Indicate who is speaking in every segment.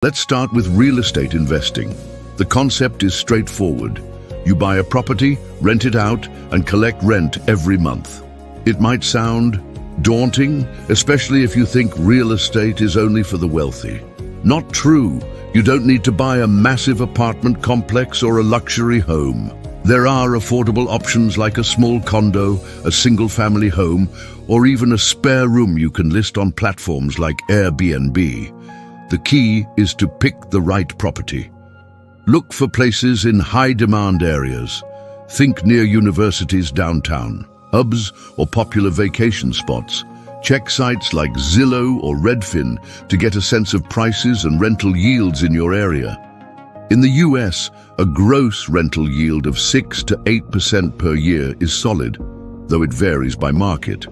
Speaker 1: Let's start with real estate investing. The concept is straightforward. You buy a property, rent it out, and collect rent every month. It might sound daunting, especially if you think real estate is only for the wealthy. Not true. You don't need to buy a massive apartment complex or a luxury home. There are affordable options like a small condo, a single-family home, or even a spare room you can list on platforms like Airbnb. The key is to pick the right property. Look for places in high-demand areas. Think near universities downtown, hubs or popular vacation spots. Check sites like Zillow or Redfin to get a sense of prices and rental yields in your area. In the US, a gross rental yield of 6 to 8% per year is solid, though it varies by market.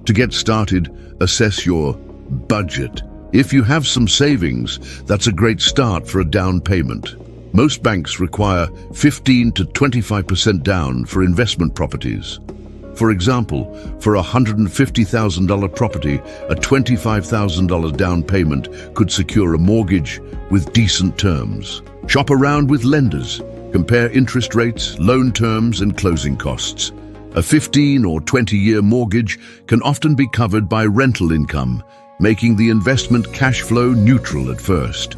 Speaker 1: To get started, assess your budget. If you have some savings, that's a great start for a down payment. Most banks require 15 to 25% down for investment properties. For example, for a $150,000 property, a $25,000 down payment could secure a mortgage with decent terms. Shop around with lenders. Compare interest rates, loan terms, and closing costs. A 15 or 20-year mortgage can often be covered by rental income, making the investment cash flow neutral at first.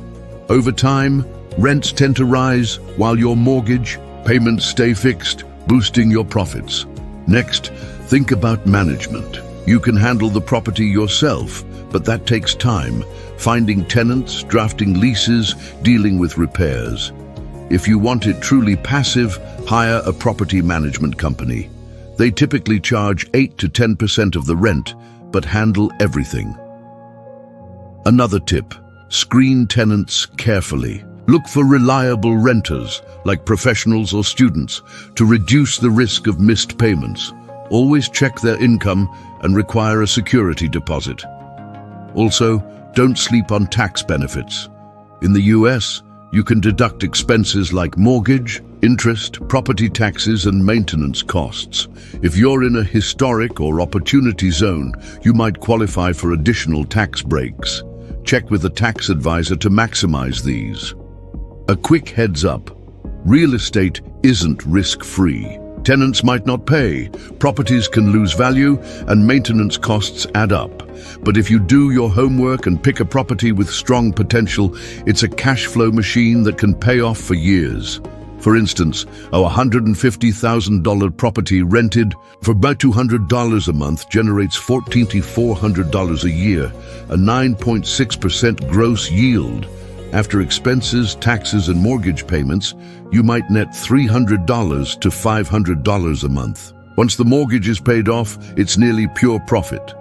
Speaker 1: Over time, rents tend to rise while your mortgage payments stay fixed, boosting your profits. Next, think about management. You can handle the property yourself, but that takes time, finding tenants, drafting leases, dealing with repairs. If you want it truly passive, hire a property management company. They typically charge 8 to 10% of the rent, but handle everything. Another tip, screen tenants carefully. Look for reliable renters, like professionals or students, to reduce the risk of missed payments. Always check their income and require a security deposit. Also, don't sleep on tax benefits. In the US, you can deduct expenses like mortgage, interest, property taxes, and maintenance costs. If you're in a historic or opportunity zone, you might qualify for additional tax breaks. Check with a tax advisor to maximize these. A quick heads up, real estate isn't risk-free. Tenants might not pay, properties can lose value, and maintenance costs add up. But if you do your homework and pick a property with strong potential, it's a cash flow machine that can pay off for years. For instance, a $150,000 property rented for about $200 a month generates $1,400 to $400 a year, a 9.6% gross yield. After expenses, taxes, and mortgage payments, you might net $300 to $500 a month. Once the mortgage is paid off, it's nearly pure profit.